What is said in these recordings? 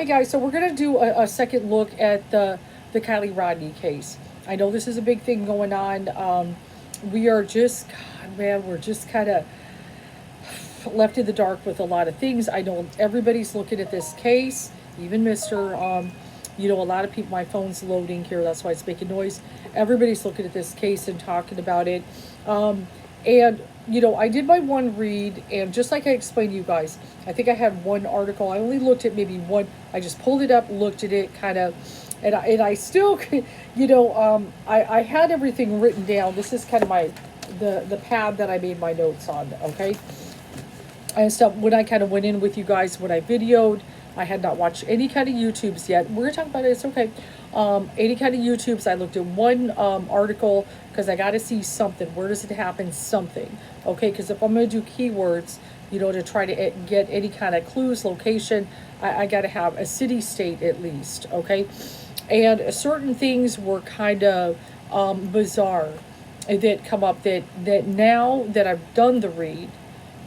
Hey guys, so we're gonna do a second look at the Kiely Rodni case. I know this is a big thing going on. We are just, God, man, we're just kind of left in the dark with a lot of things. I know everybody's looking at this case, even Mister. A lot of people. My phone's loading here, that's why it's making noise. Everybody's looking at this case and talking about it. And I did my one read, and just like I explained to you guys, I think I had one article. I only looked at maybe one. I just pulled it up, looked at it, kind of, and I still, I had everything written down. This is kind of the pad that I made my notes on. Okay, and stuff. When I kind of went in with you guys, when I videoed, I had not watched any kind of YouTubes yet. We're gonna talk about it. It's okay. Any kind of YouTubes. I looked at one article because I got to see something. Where does it happen? Something. Okay, because if I'm gonna do keywords, to try to get any kind of clues, location, I got to have a city, state at least. Okay, and certain things were kind of bizarre that come up that now that I've done the read.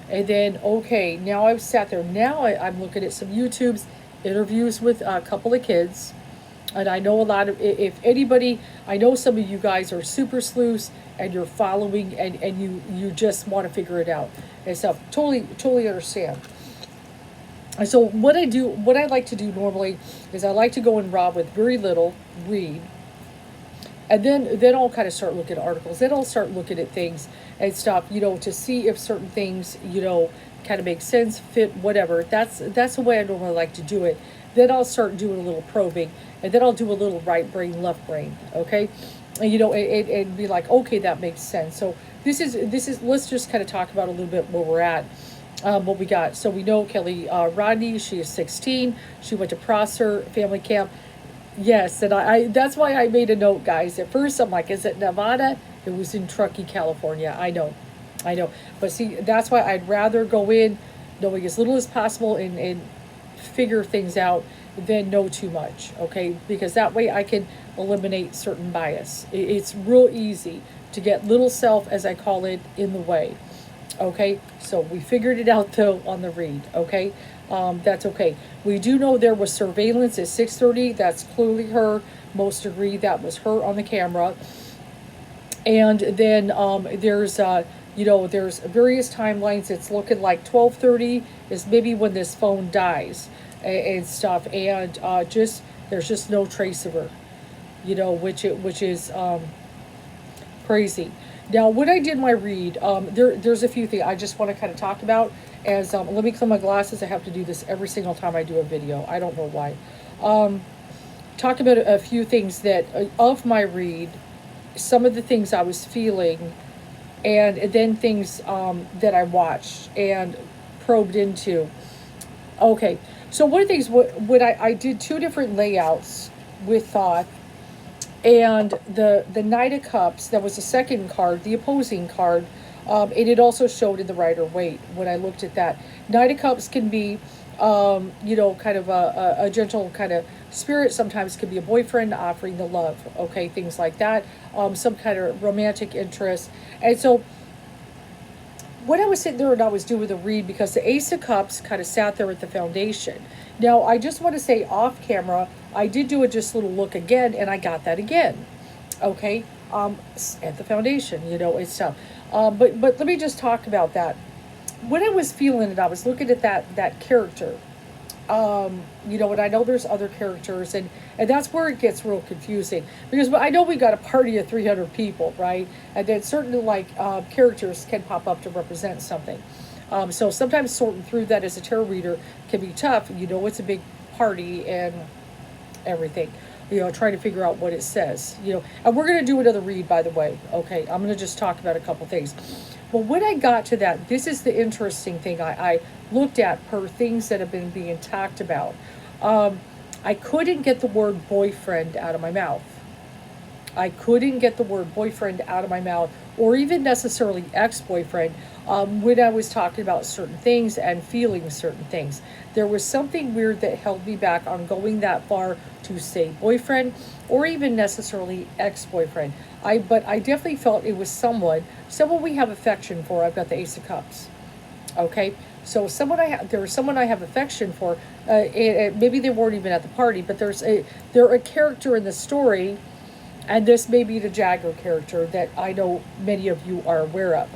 And then, okay, now I've sat there. Now I'm looking at some YouTube's interviews with a couple of kids. And I know a lot of, if anybody, I know some of you guys are super sleuths and you're following and you just want to figure it out and stuff. Totally understand. And so what I like to do normally is I like to go in raw with very little, read, and then I'll kind of start looking at articles. Then I'll start looking at things and stuff, to see if certain things, kind of make sense, fit, whatever. That's the way I normally like to do it. Then I'll start doing a little probing, and then I'll do a little right brain, left brain, okay? And, and be like, okay, that makes sense. So this is let's just kind of talk about a little bit where we're at. What we got. So we know Kiely Rodni, she is 16. She went to Prosser Family Camp. Yes, and I that's why I made a note, guys. At first, I'm like, is it Nevada? It was in Truckee, California. I know. But see, that's why I'd rather go in knowing as little as possible and figure things out than know too much, okay? Because that way I can eliminate certain bias. It's real easy to get little self, as I call it, in the way. Okay, so we figured it out though on the read. Okay, that's okay. We do know there was surveillance at 6:30. That's clearly her. Most agree that was her on the camera. And then there's there's various timelines. It's looking like 12:30 is maybe when this phone dies and stuff. And there's just no trace of her. Which is crazy. Now, when I did my read, there's a few things I just want to kind of talk about. As let me clean my glasses. I have to do this every single time I do a video. I don't know why. Talk about a few things that of my read, some of the things I was feeling, and then things that I watched and probed into. Okay, so one of the things what I did two different layouts with thought. And the Knight of Cups, that was the second card, the opposing card, and it also showed in the Rider-Waite when I looked at that. Knight of Cups can be, kind of a gentle kind of spirit. Sometimes can be a boyfriend offering the love, okay, things like that. Some kind of romantic interest. And so when I was sitting there and I was doing the read, because the Ace of Cups kind of sat there at the foundation. Now, I just want to say off camera, I did do a just little look again, and I got that again, okay, at the foundation, it's tough. But let me just talk about that. When I was feeling it, I was looking at that character, and I know there's other characters, and that's where it gets real confusing, because I know we got a party of 300 people, right? And then certain characters can pop up to represent something. So sometimes sorting through that as a tarot reader can be tough. It's a big party and everything. Trying to figure out what it says. And we're going to do another read, by the way. Okay, I'm going to just talk about a couple things. But when I got to that, this is the interesting thing I looked at per things that have been being talked about. I couldn't get the word boyfriend out of my mouth. I couldn't get the word boyfriend out of my mouth, or even necessarily ex-boyfriend, when I was talking about certain things and feeling certain things. There was something weird that held me back on going that far to say boyfriend, or even necessarily ex-boyfriend. But I definitely felt it was someone we have affection for. I've got the Ace of Cups. Okay, So there was someone I have affection for. Maybe they weren't even at the party, but they're a character in the story, and this may be the Jagger character that I know many of you are aware of.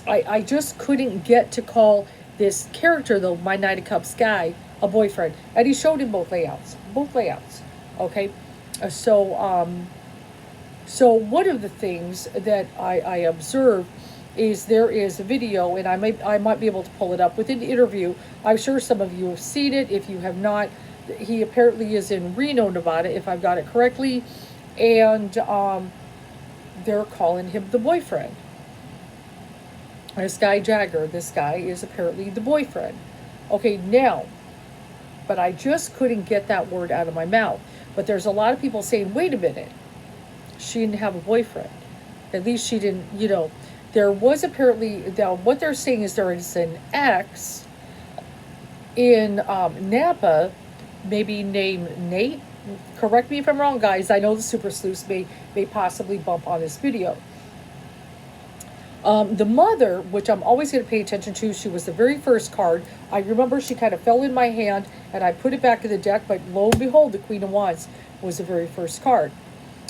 I just couldn't get to call this character, though, my Knight of Cups guy, a boyfriend. And he showed him both layouts. Both layouts. Okay? So one of the things that I observed is there is a video, and I might be able to pull it up within the interview. I'm sure some of you have seen it. If you have not, he apparently is in Reno, Nevada, if I've got it correctly. And they're calling him the boyfriend. This guy Jagger, this guy is apparently the boyfriend. Okay, now, but I just couldn't get that word out of my mouth. But there's a lot of people saying, wait a minute, she didn't have a boyfriend. At least she didn't, there was apparently, now what they're saying is there is an ex in Napa, maybe named Nate. Correct me if I'm wrong, guys. I know the super sleuths may possibly bump on this video. The mother, which I'm always going to pay attention to, she was the very first card. I remember she kind of fell in my hand, and I put it back in the deck, but lo and behold, the Queen of Wands was the very first card.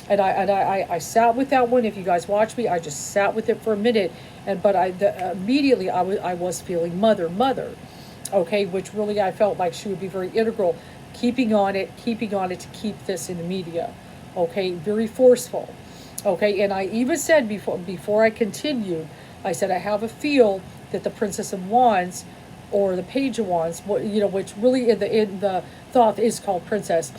And I sat with that one. If you guys watch me, I just sat with it for a minute, but immediately I was feeling mother, okay, which really I felt like she would be very integral, keeping on it to keep this in the media, okay, very forceful. Okay, and I even said before I continued, I said I have a feel that the Princess of Wands or the Page of Wands, which really in the Thoth is called Princess,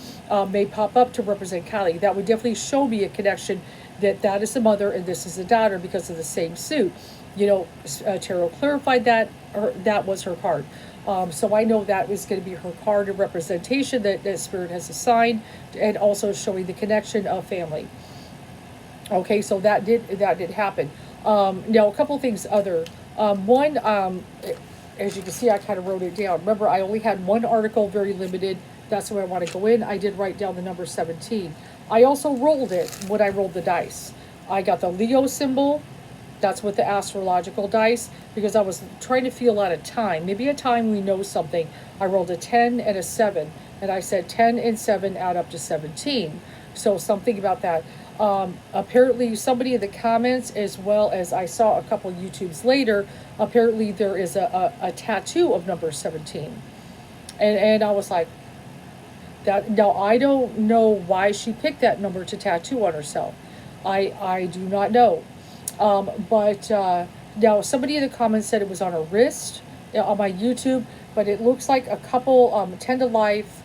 may pop up to represent Kiely. That would definitely show me a connection that is the mother and this is the daughter because of the same suit. Tarot clarified that was her card. So I know that was going to be her card of representation that Spirit has assigned, and also showing the connection of family. Okay, so that did happen. Now, a couple things other. One, as you can see, I kind of wrote it down. Remember, I only had one article, very limited. That's where I want to go in. I did write down the number 17. I also rolled it when I rolled the dice. I got the Leo symbol. That's with the astrological dice, because I was trying to feel out a time. Maybe a time we know something. I rolled a 10 and a 7. And I said 10 and 7 add up to 17. So something about that. Apparently somebody in the comments, as well as I saw a couple YouTubes later, apparently there is a tattoo of number 17. And I was like, that. Now, I don't know why she picked that number to tattoo on herself. I do not know. But now somebody in the comments said it was on her wrist on my YouTube, but it looks like a couple, 10 to Life,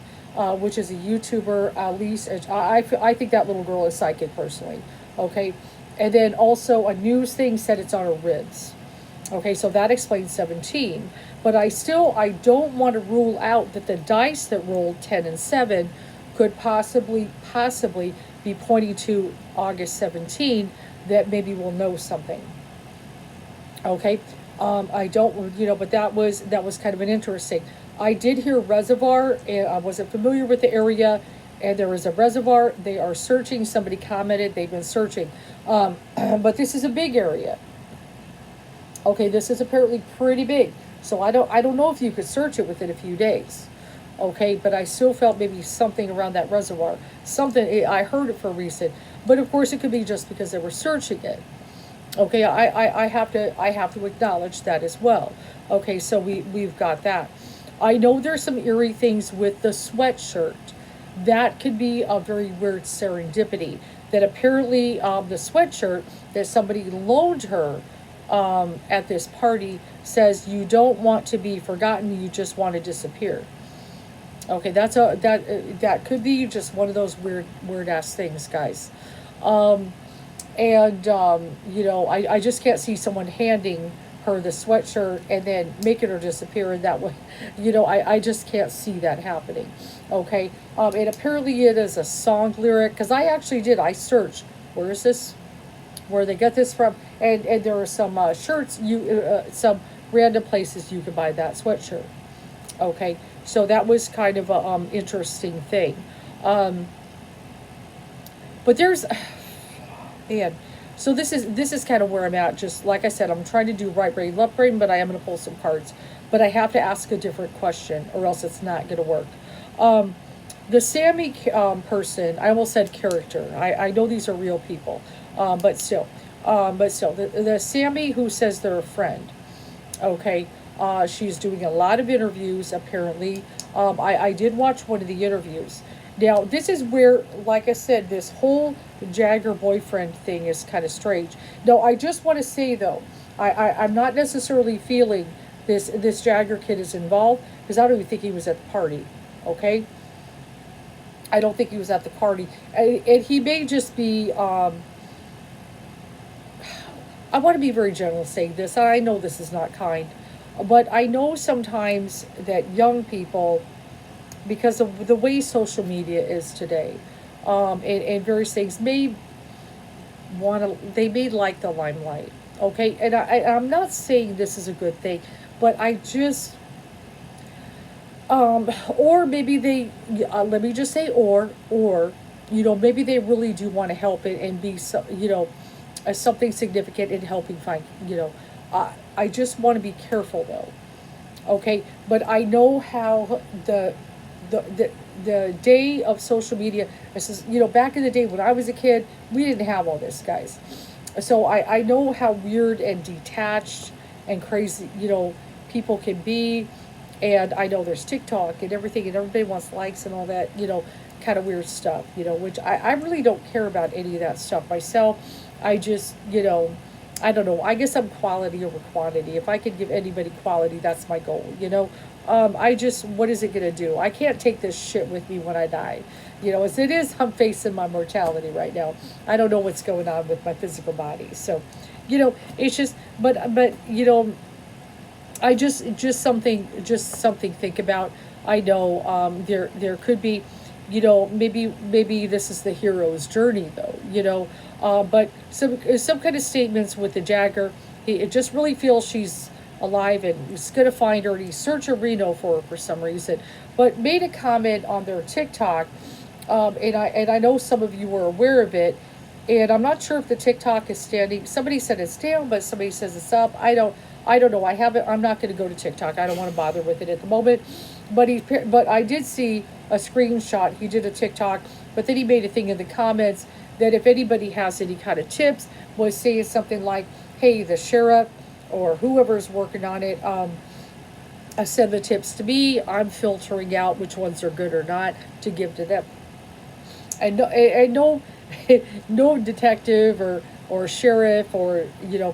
which is a YouTuber, Alice. I think that little girl is psychic personally. Okay. And then also a news thing said it's on her ribs. Okay. So that explains 17. But I don't want to rule out that the dice that rolled 10 and 7 could possibly be pointing to August 17, that maybe we'll know something. Okay. I don't, but that was kind of an interesting. I did hear reservoir, and I wasn't familiar with the area, and there is a reservoir. They are searching. Somebody commented they've been searching. But this is a big area. Okay, this is apparently pretty big. So I don't know if you could search it within a few days. Okay, but I still felt maybe something around that reservoir. Something, I heard it for a reason. But of course it could be just because they were searching it. Okay, I have to acknowledge that as well. Okay, so we've got that. I know there's some eerie things with the sweatshirt. That could be a very weird serendipity. That apparently the sweatshirt that somebody loaned her at this party says you don't want to be forgotten, you just want to disappear. Okay, that could be just one of those weird ass things, guys. I just can't see someone handing her the sweatshirt and then making her disappear in that way. I just can't see that happening. Okay. And apparently it is a song lyric, because I searched, where is this, where they get this from, and there are some shirts, some random places you can buy that sweatshirt. Okay. So that was kind of a interesting thing. But there's, man, So this is kind of where I'm at. Just like I said, I'm trying to do right brain, left brain, but I am going to pull some cards. But I have to ask a different question, or else it's not going to work. Um, the Sammy person, I almost said character. I know these are real people, but still, the Sammy who says they're a friend. Okay, she's doing a lot of interviews apparently. I did watch one of the interviews. Now, this is where, like I said, this whole Jagger boyfriend thing is kind of strange. Now, I just want to say, though, I'm not necessarily feeling this Jagger kid is involved because I don't even think he was at the party. Okay? I don't think he was at the party. And he may just be, I want to be very gentle saying this, and I know this is not kind, but I know sometimes that young people, because of the way social media is today, and various things, they may like the limelight, okay? And I'm not saying this is a good thing, but I just, or maybe they, let me just say, maybe they really do want to help it and be, so, something significant in helping find, I just want to be careful though, okay? But I know how the, the, the day of social media, this is, back in the day when I was a kid, we didn't have all this, guys. So I know how weird and detached and crazy, people can be. And I know there's TikTok and everything, and everybody wants likes and all that, kind of weird stuff, which I really don't care about any of that stuff myself. I just, I don't know. I guess I'm quality over quantity. If I could give anybody quality, that's my goal. What is it going to do? I can't take this shit with me when I die. As it is, I'm facing my mortality right now. I don't know what's going on with my physical body. So, it's just, I just something think about. I know there could be, maybe this is the hero's journey though, but some kind of statements with the Jagger. It just really feels she's alive and he's gonna find her. And he's searching Reno for her for some reason, but made a comment on their TikTok, and I know some of you were aware of it. And I'm not sure if the TikTok is standing. Somebody said it's down, but somebody says it's up. I don't know. I haven't. I'm not going to go to TikTok. I don't want to bother with it at the moment. But I did see a screenshot. He did a TikTok, but then he made a thing in the comments that if anybody has any kind of tips, was saying something like, "Hey, the sheriff or whoever's working on it, send the tips to me. I'm filtering out which ones are good or not to give to them." And no, no detective or sheriff or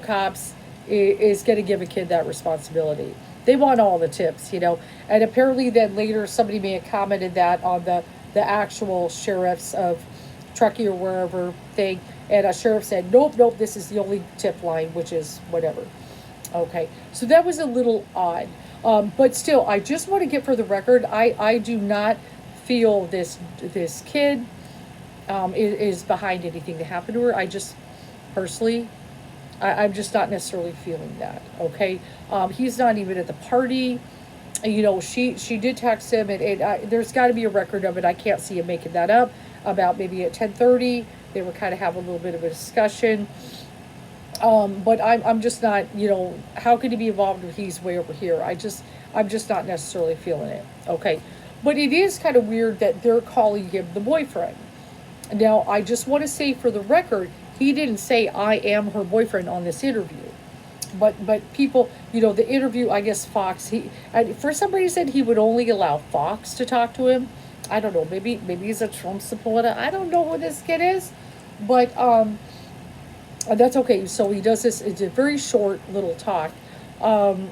cops is going to give a kid that responsibility. They want all the tips. And apparently then later somebody may have commented that on the actual sheriffs of Truckee or wherever thing, and a sheriff said, nope, this is the only tip line, which is whatever. Okay, so that was a little odd. But still, I just want to get for the record, I do not feel this kid is behind anything that happened to her. I just personally, I'm just not necessarily feeling that. Okay, he's not even at the party. She did text him, and there's got to be a record of it. I can't see him making that up. About maybe at 10:30, they were kind of having a little bit of a discussion. But I'm just not. How could he be involved if he's way over here? I'm just not necessarily feeling it. Okay, but it is kind of weird that they're calling him the boyfriend. Now, I just want to say for the record, he didn't say I am her boyfriend on this interview. But people, the interview, I guess Fox, for some reason he would only allow Fox to talk to him. I don't know, maybe he's a Trump supporter. I don't know who this kid is, but that's okay. So he does this. It's a very short little talk. And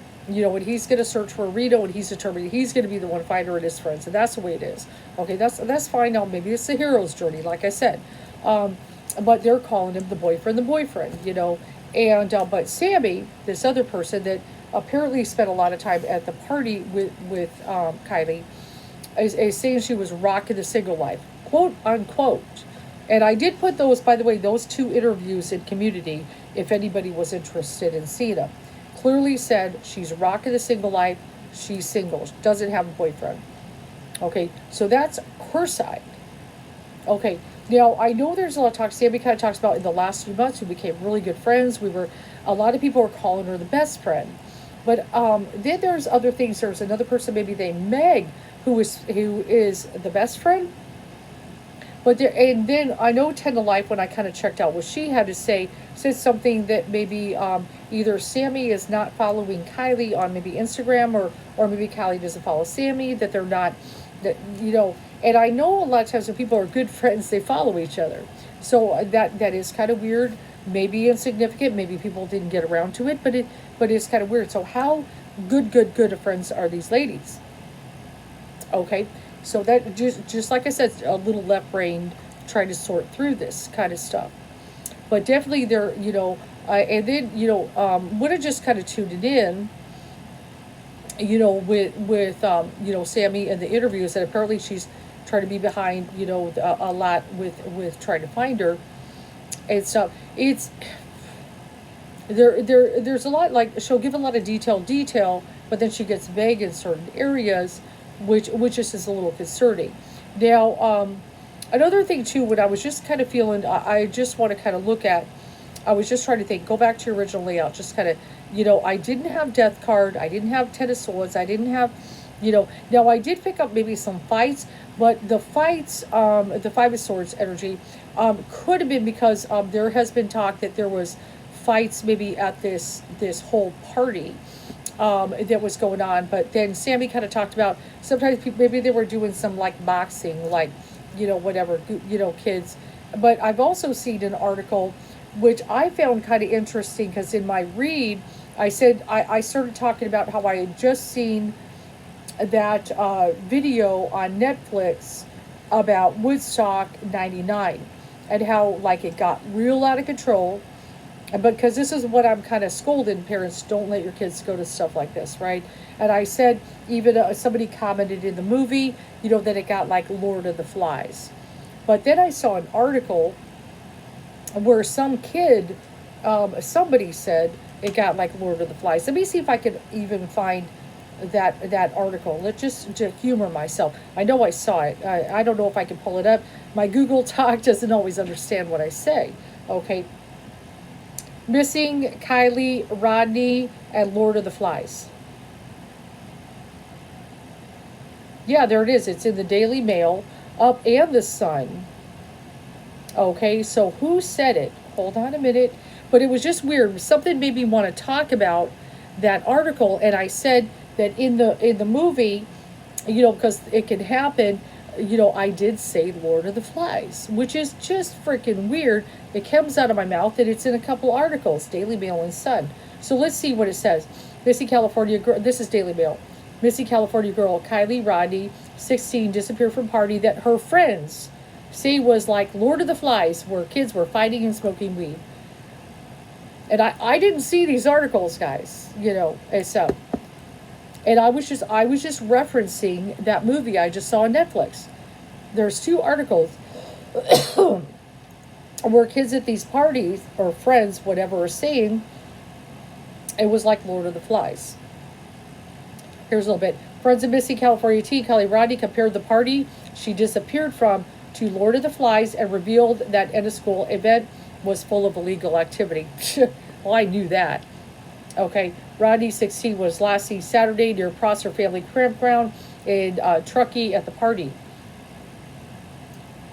he's going to search for Rito, and he's determined he's going to be the one fighter and his friends, and that's the way it is. Okay, that's fine. Now maybe it's the hero's journey, like I said, but they're calling him the boyfriend, and but Sammy, this other person that apparently spent a lot of time at the party with Kiely, is saying she was rocking the single life, quote unquote. And I did put those, by the way, those two interviews in Community, if anybody was interested in seeing them. Clearly said she's rocking the single life, she's single, doesn't have a boyfriend. Okay, so that's her side. Okay. Now I know there's a lot of talk. Sammy kind of talks about in the last few months we became really good friends. We were, a lot of people were calling her the best friend, but then there's other things. There's another person, maybe named Meg, who is the best friend. But there, and then I know Ten to Life, when I kind of checked out what she had to say, said something that maybe either Sammy is not following Kiely on maybe Instagram, or maybe Kiely doesn't follow Sammy, that they're not, that, you know, and I know a lot of times when people are good friends, they follow each other. So that is kind of weird, maybe insignificant, maybe people didn't get around to it, but it's kind of weird. So how good of friends are these ladies? Okay, so that just like I said, a little left brain trying to sort through this kind of stuff. But definitely there, and then when I just kind of tuned it in, with Sammy and the interviews, that apparently she's trying to be behind, a lot with trying to find her and stuff. It's there's a lot, like she'll give a lot of detail, but then she gets vague in certain areas, which is a little concerning. Now, another thing too, when I was just kind of feeling, I just want to kind of look at. I was just trying to think, go back to your original layout, just kind of, I didn't have Death Card, I didn't have Ten of Swords, I didn't have, now I did pick up maybe some fights, but the fights, the Five of Swords energy, could have been because there has been talk that there was fights maybe at this whole party that was going on. But then Sammy kind of talked about sometimes people, maybe they were doing some like boxing, like whatever, kids. But I've also seen an article which I found kind of interesting, because in my read I said I started talking about how I had just seen that video on Netflix about Woodstock 99, and how like it got real out of control. But because this is what I'm kind of scolding parents, don't let your kids go to stuff like this, right? And I said, even somebody commented in the movie, that it got like Lord of the Flies. But then I saw an article where some kid, somebody said it got like Lord of the Flies. Let me see if I could even find that article. Let's just to humor myself. I know I saw it. I don't know if I can pull it up. My Google Doc doesn't always understand what I say. Okay. Missing Kiely Rodni and Lord of the Flies. Yeah, there it is. It's in the Daily Mail, Up, and the Sun. Okay, so who said it? Hold on a minute. But it was just weird. Something made me want to talk about that article, and I said that in the movie, because it can happen. I did say Lord of the Flies, which is just freaking weird. It comes out of my mouth, and it's in a couple articles, Daily Mail and Sun. So let's see what it says. Missing California girl. This is Daily Mail. Missing California girl Kiely Rodni, 16, disappeared from party that her friends say was like Lord of the Flies, where kids were fighting and smoking weed. And I didn't see these articles, guys. And so. And I was just referencing that movie I just saw on Netflix. There's two articles where kids at these parties, or friends, whatever, are saying it was like Lord of the Flies. Here's a little bit. Friends of missing California teen Kiely Rodni compared the party she disappeared from to Lord of the Flies, and revealed that in a school event was full of illegal activity. Well, I knew that. Okay, Rodney, 16, was last seen Saturday near Prosser Family Campground in Truckee at the party.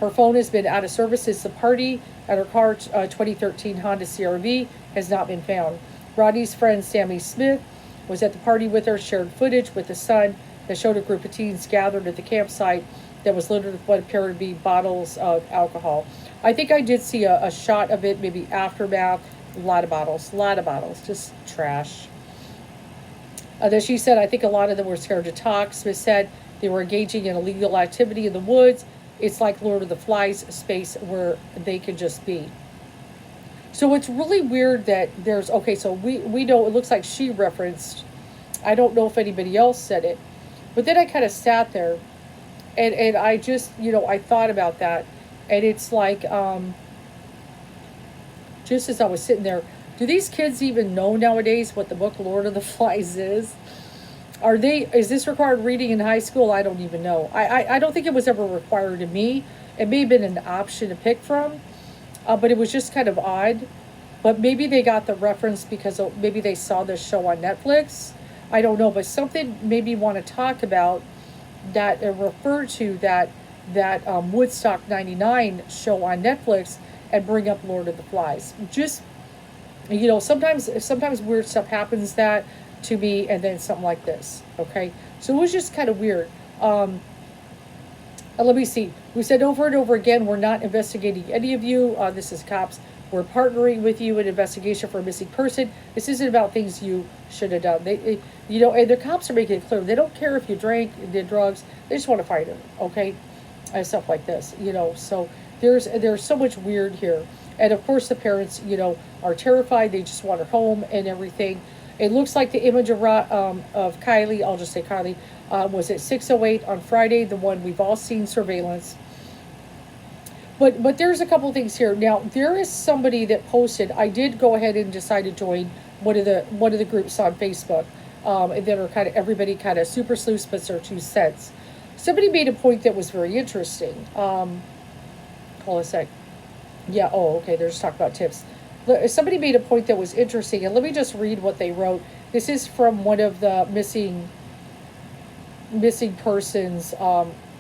Her phone has been out of service since the party, and her car, 2013 Honda CR-V, has not been found. Rodney's friend Sammy Smith was at the party with her, shared footage with the son that showed a group of teens gathered at the campsite that was littered with what appeared to be bottles of alcohol. I think I did see a shot of it, maybe aftermath. A lot of bottles, just trash. Then she said, I think a lot of them were scared to talk. Smith said they were engaging in illegal activity in the woods. It's like Lord of the Flies space where they could just be. So it's really weird that there's, okay, so we know, it looks like she referenced, I don't know if anybody else said it, but then I kind of sat there and I just, I thought about that, and it's like, just as I was sitting there, do these kids even know nowadays what the book Lord of the Flies is? Is this required reading in high school? I don't even know. I don't think it was ever required of me. It may have been an option to pick from, but it was just kind of odd. But maybe they got the reference because maybe they saw this show on Netflix. I don't know, but something made me want to talk about that, refer to that Woodstock '99 show on Netflix, and bring up Lord of the Flies. Just, sometimes weird stuff happens that to me, and then something like this. Okay, so it was just kind of weird. Let me see. We said over and over again, we're not investigating any of you. This is cops. We're partnering with you in investigation for a missing person. This isn't about things you should have done. And the cops are making it clear they don't care if you drank, did drugs. They just want to fight him. Okay, and stuff like this. So there's so much weird here, and of course the parents, are terrified. They just want her home and everything. It looks like the image of Kiely. I'll just say Kiely. Was at 6:08 on Friday, the one we've all seen surveillance. But there's a couple things here. Now there is somebody that posted. I did go ahead and decide to join one of the groups on Facebook, that are kind of everybody kind of super sleuths, but their 2 cents. Somebody made a point that was very interesting. Hold a sec. Yeah. Oh, okay. They're just talking about tips. Somebody made a point that was interesting, and let me just read what they wrote. This is from one of the missing persons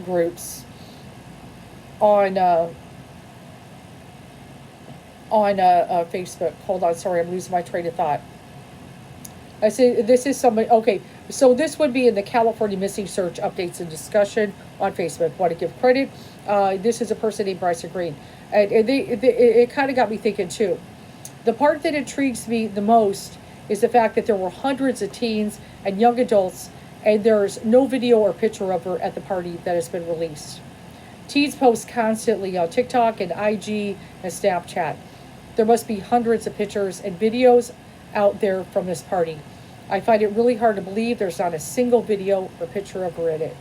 groups on Facebook. Hold on, sorry, I'm losing my train of thought. I say this is somebody. Okay, so this would be in the California Missing Search Updates and Discussion on Facebook. Want to give credit? This is a person named Bryson Green, and it kind of got me thinking too. The part that intrigues me the most is the fact that there were hundreds of teens and young adults, and there's no video or picture of her at the party that has been released. Teens post constantly on TikTok and IG and Snapchat. There must be hundreds of pictures and videos out there from this party. I find it really hard to believe there's not a single video or picture of her in it.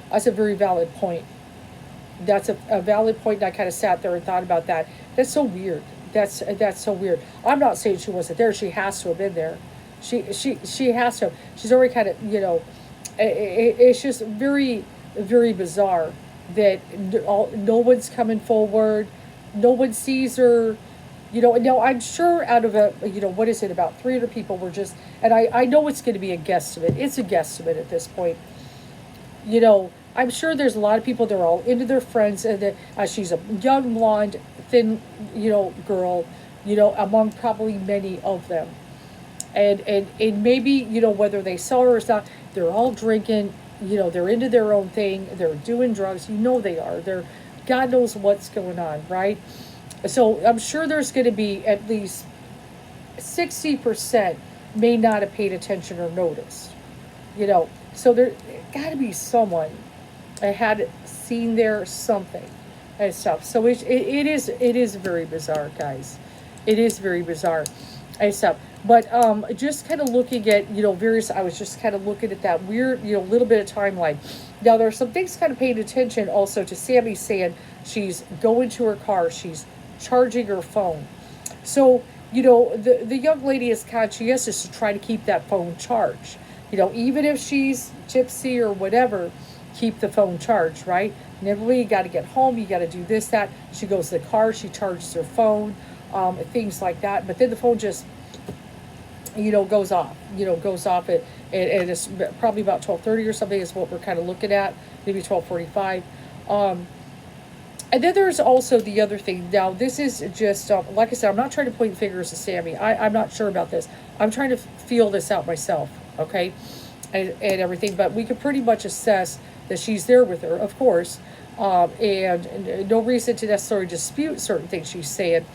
That's a very valid point. That's a valid point, and I kind of sat there and thought about that. That's so weird. That's so weird. I'm not saying she wasn't there. She has to have been there. She has to. She's already kind of, it's just very, very bizarre that no one's coming forward. No one sees her. No, I'm sure out of what is it, about 300 people were just, and I know it's going to be a guesstimate. It's a guesstimate at this point. I'm sure there's a lot of people that are all into their friends, and that she's a young, blonde, thin, girl, among probably many of them. And maybe, whether they saw her or not, they're all drinking, they're into their own thing, they're doing drugs, they are. They're, God knows what's going on, right? So I'm sure there's going to be at least 60% may not have paid attention or noticed, So there got to be someone I had seen there something and stuff. So it is very bizarre, guys. It is very bizarre and stuff. But just kind of looking at, I was just kind of looking at that weird, little bit of timeline. Now, there are some things kind of paying attention also to Sammy saying she's going to her car, she's charging her phone. So, the young lady is conscientious to try to keep that phone charged. Even if she's tipsy or whatever, keep the phone charged, right? Never, you got to get home, you got to do this, that. She goes to the car, she charges her phone, things like that. But then the phone just goes off, and it's probably about 12:30 or something is what we're kind of looking at, maybe 12:45. And then there's also the other thing. Now, this is just, like I said, I'm not trying to point fingers at Sammy. I'm not sure about this. I'm trying to feel this out myself, okay, and everything. But we can pretty much assess that she's there with her, of course, and no reason to necessarily dispute certain things she's saying.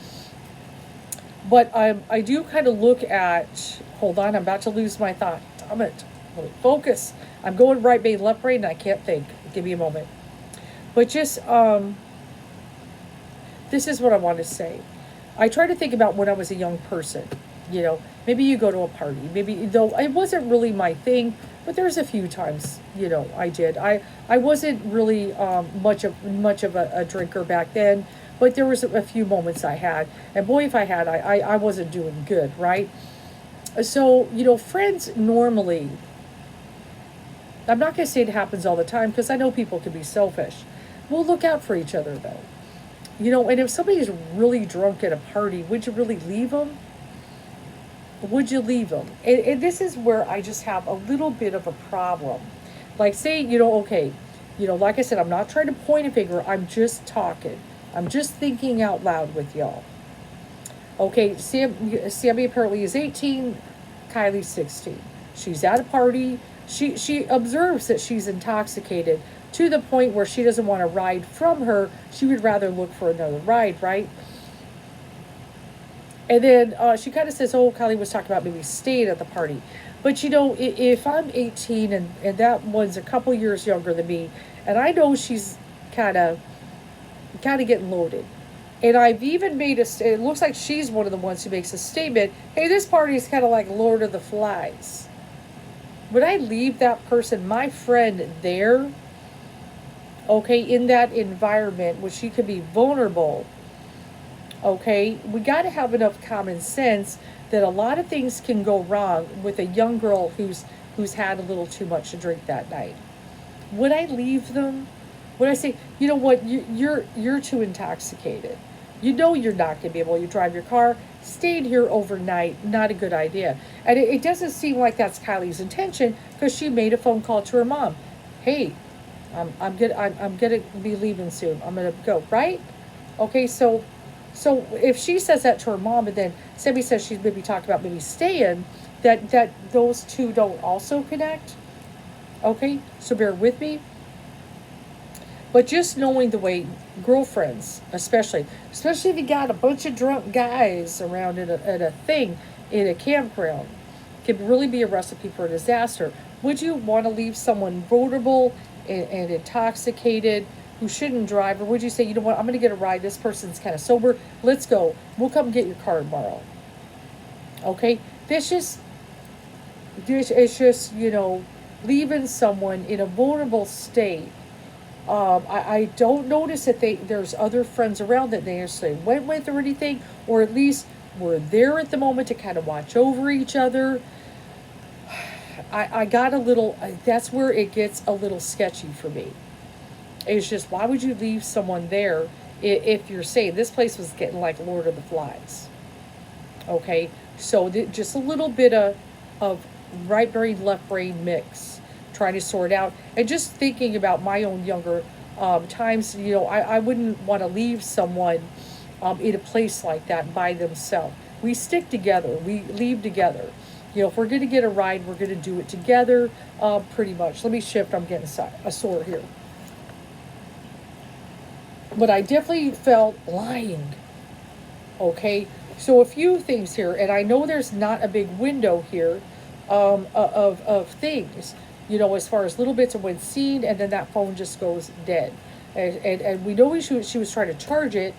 But I do kind of look at, hold on, I'm about to lose my thought. Damn it. Let me focus. I'm going right brain, left brain, and I can't think. Give me a moment. But just, this is what I want to say. I try to think about when I was a young person. Maybe you go to a party. Maybe, though it wasn't really my thing, but there's a few times, I did. I wasn't really much of a drinker back then. But there was a few moments I had. And boy, if I had, I wasn't doing good, right? So, friends normally, I'm not going to say it happens all the time because I know people can be selfish. We'll look out for each other though. And if somebody's really drunk at a party, would you really leave them? Would you leave them? And this is where I just have a little bit of a problem. Like, say, okay, like I said, I'm not trying to point a finger, I'm just talking. I'm just thinking out loud with y'all. Okay, Sammy apparently is 18, Kylie's 16. She's at a party. She observes that she's intoxicated to the point where she doesn't want to ride from her. She would rather look for another ride, right? And then she kind of says, oh, Kylie was talking about maybe staying at the party. But if I'm 18 and that one's a couple years younger than me, and I know she's kind of getting loaded. And I've even made it looks like she's one of the ones who makes a statement, hey, this party is kind of like Lord of the Flies. Would I leave that person, my friend, there, okay, in that environment where she could be vulnerable? Okay, we got to have enough common sense that a lot of things can go wrong with a young girl who's had a little too much to drink that night. Would I leave them? Would I say, you know what, you're too intoxicated. You're not going to be able to drive your car. Stayed here overnight, not a good idea. And it doesn't seem like that's Kylie's intention because she made a phone call to her mom. Hey, I'm gonna be leaving soon. I'm gonna go, right? Okay, so if she says that to her mom and then Sammy says she's maybe talking about maybe staying, that those two don't also connect. Okay, so bear with me. But just knowing the way girlfriends, especially if you got a bunch of drunk guys around at a thing, in a campground, can really be a recipe for a disaster. Would you want to leave someone vulnerable and intoxicated who shouldn't drive? Or would you say, you know what, I'm going to get a ride. This person's kind of sober. Let's go. We'll come get your car tomorrow. Okay? It's just, leaving someone in a vulnerable state. I don't notice that there's other friends around that they actually went with or anything, or at least were there at the moment to kind of watch over each other. I got a little, that's where it gets a little sketchy for me. It's just, why would you leave someone there if you're saying this place was getting like Lord of the Flies? Okay, so just a little bit of right brain, left brain mix, trying to sort out, and just thinking about my own younger times. I wouldn't want to leave someone in a place like that by themselves. We stick together. We leave together. If we're going to get a ride, we're going to do it together, pretty much. Let me shift. I'm getting a sore here. But I definitely felt lying. Okay, so a few things here, and I know there's not a big window here of things, as far as little bits of when seen, and then that phone just goes dead. And we know she was trying to charge it,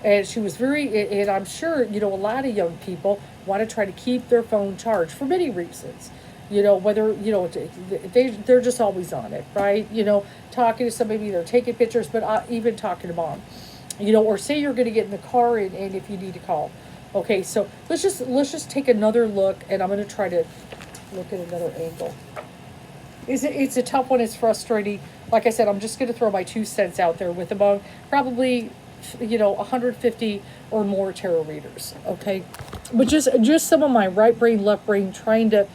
and she was and I'm sure, a lot of young people want to try to keep their phone charged for many reasons. Whether, they're just always on it, right? Talking to somebody, they're taking pictures, but even talking to mom. Or say you're going to get in the car and if you need to call. Okay, so let's just take another look, and I'm going to try to look at another angle. It's a tough one. It's frustrating. Like I said, I'm just going to throw my 2 cents out there with among probably 150 or more tarot readers. Okay, but just some of my right brain, left brain, trying to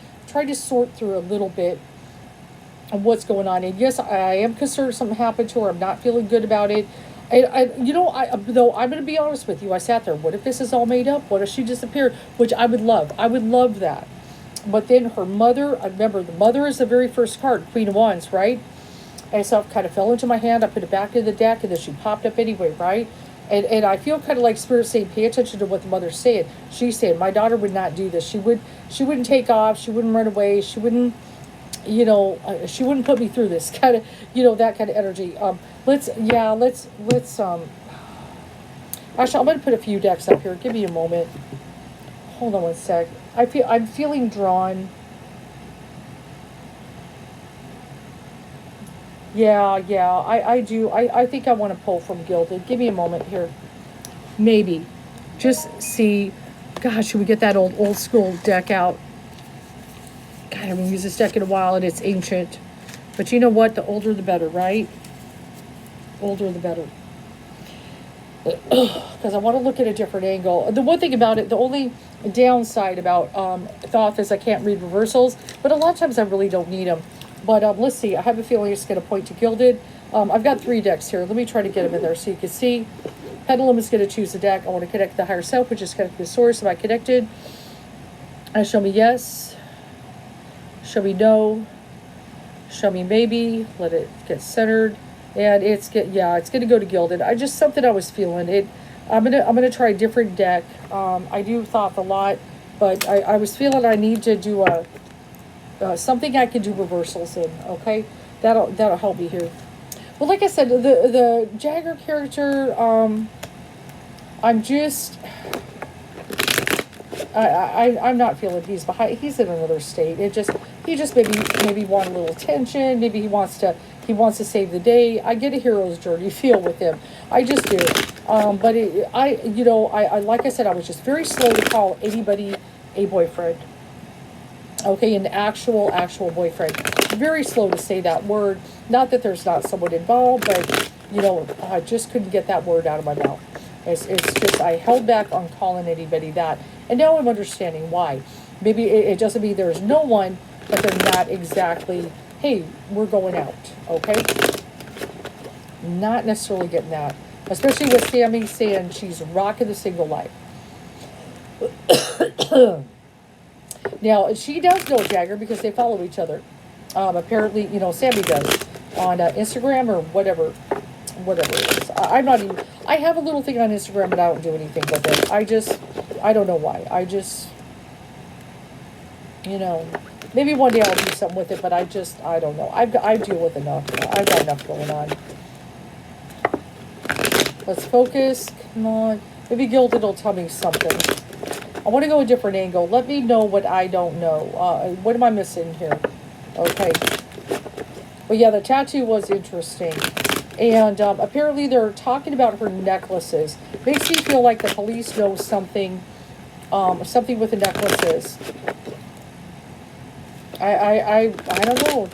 sort through a little bit of what's going on. And yes, I am concerned something happened to her. I'm not feeling good about it. Though I'm going to be honest with you, I sat there. What if this is all made up? What if she disappeared? Which I would love. I would love that. But then her mother, I remember the mother is the very first card, Queen of Wands, right? And so it kind of fell into my hand. I put it back in the deck, and then she popped up anyway, right? And I feel kind of like Spirit saying, pay attention to what the mother's saying. She's saying, my daughter would not do this. She wouldn't take off. She wouldn't run away. She wouldn't, she wouldn't put me through this kind of, that kind of energy. Actually, I'm going to put a few decks up here. Give me a moment. Hold on one sec. I'm feeling drawn. Yeah, I do. I think I want to pull from Gilded. Give me a moment here. Maybe. Just see. gosh, should we get that old school deck out? God, I haven't used this deck in a while, and it's ancient. But you know what? The older the better, right? Older the better. Because I want to look at a different angle. The one thing about it, the only downside about Thoth is I can't read reversals, but a lot of times I really don't need them. But let's see. I have a feeling it's going to point to Gilded. I've got 3 decks here. Let me try to get them in there so you can see. Pendulum is going to choose a deck. I want to connect the higher self, which is connected to the source. Am I connected? Show me yes. Show me no. Show me maybe. Let it get centered. And it's going to go to Gilded. Something I was feeling. I'm gonna try a different deck. I do Thoth a lot, but I was feeling I need to do something I can do reversals in. Okay, that'll help me here. Well, like I said, the Jagger character, I'm not feeling he's behind. He's in another state. He just maybe want a little attention. Maybe he wants to save the day. I get a hero's journey feel with him. I just do. But like I said, I was just very slow to call anybody a boyfriend. Okay, an actual boyfriend. Very slow to say that word. Not that there's not someone involved, but I just couldn't get that word out of my mouth. It's just I held back on calling anybody that, and now I'm understanding why. Maybe it doesn't mean there's no one, but they're not exactly. Hey, we're going out. Okay. Not necessarily getting that, especially with Sammy saying she's rocking the single life. Now, she does know Jagger because they follow each other. Apparently, Sammy does on Instagram or whatever it is. I'm not even, I have a little thing on Instagram, but I don't do anything with it. I don't know why. Maybe one day I'll do something with it, but I don't know. I deal with enough. I've got enough going on. Let's focus. Come on. Maybe Gilded will tell me something. I want to go a different angle. Let me know what I don't know. What am I missing here? Okay. But yeah, the tattoo was interesting. And apparently they're talking about her necklaces. Makes me feel like the police know something with the necklaces. I don't know.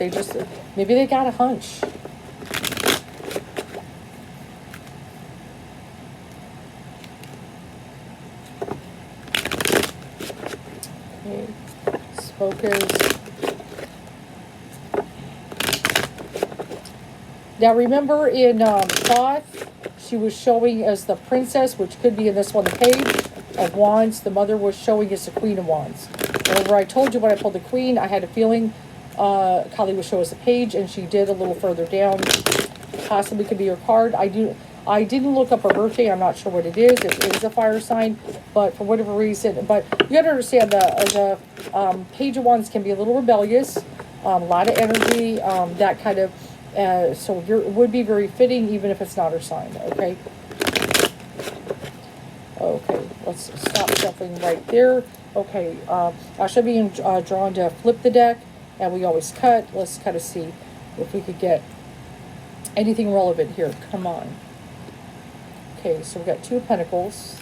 Maybe they got a hunch. Okay, let's focus. Now remember in Thoth, she was showing as the princess, which could be in this one, the Page of Wands. The mother was showing as the Queen of Wands. Remember I told you when I pulled the Queen, I had a feeling Kiely would show us a Page, and she did a little further down. Possibly could be her card. I didn't look up her birthday. I'm not sure what it is. It is a fire sign, but for whatever reason. But you got to understand the Page of Wands can be a little rebellious, a lot of energy, that kind of. So it would be very fitting, even if it's not her sign. Okay. Okay. Let's stop shuffling right there. Okay. I should be drawn to flip the deck, and we always cut. Let's kind of see if we could get anything relevant here. Come on. Okay, so we've got Two of Pentacles.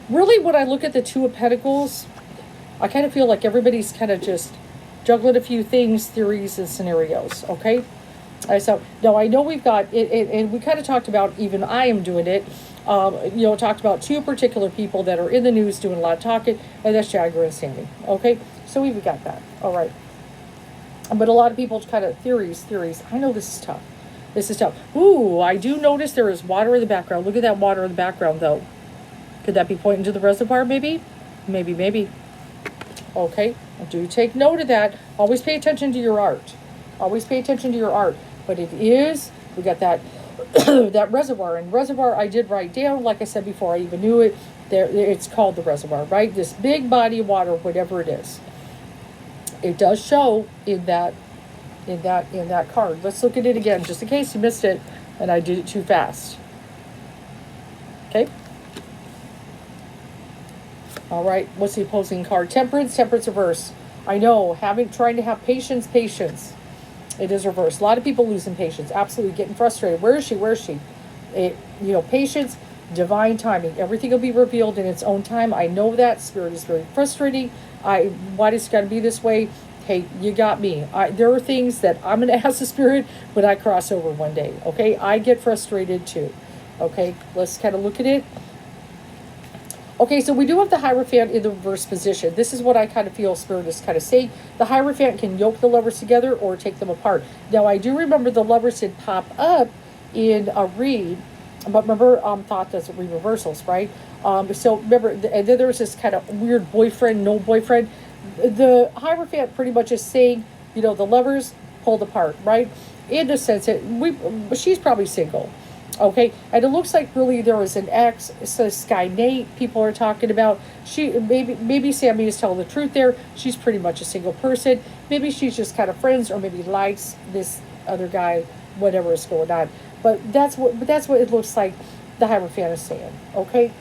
Really, when I look at the Two of Pentacles, I kind of feel like everybody's kind of just juggling a few things, theories, and scenarios, okay? So, now I know we've got it, and we kind of talked about, even I am doing it, talked about 2 particular people that are in the news doing a lot of talking, and that's Jagger and Sammy, okay? So we've got that, all right. But a lot of people kind of theories. I know this is tough. This is tough. Ooh, I do notice there is water in the background. Look at that water in the background, though. Could that be pointing to the reservoir, maybe? Maybe. Okay, do take note of that. Always pay attention to your art. Always pay attention to your art. But it is, we got that that reservoir. And reservoir I did write down, like I said before, I even knew it. It's called the reservoir, right? This big body of water, whatever it is. It does show in that card. Let's look at it again, just in case you missed it and I did it too fast. Okay. All right. What's the opposing card? Temperance. Temperance reverse. I know. Trying to have patience. It is reversed. A lot of people losing patience. Absolutely getting frustrated. Where is she? Patience. Divine timing. Everything will be revealed in its own time. I know that. Spirit is very frustrating. Why does it got to be this way? Hey, you got me. There are things that I'm going to ask the Spirit when I cross over one day. Okay? I get frustrated too. Okay? Let's kind of look at it. Okay, so we do have the Hierophant in the reverse position. This is what I kind of feel Spirit is kind of saying. The Hierophant can yoke the lovers together or take them apart. Now, I do remember the lovers did pop up in a read, but remember, thought doesn't read reversals, right? So remember, and then there was this kind of weird boyfriend, no boyfriend. The Hierophant pretty much is saying, the lovers pulled apart, right? In the sense that she's probably single. Okay, and it looks like really there was an ex, so Sky Nate, people are talking about. Maybe Sammy is telling the truth there. She's pretty much a single person. Maybe she's just kind of friends, or maybe likes this other guy, whatever is going on. But that's what it looks like the Hierophant is saying. Okay,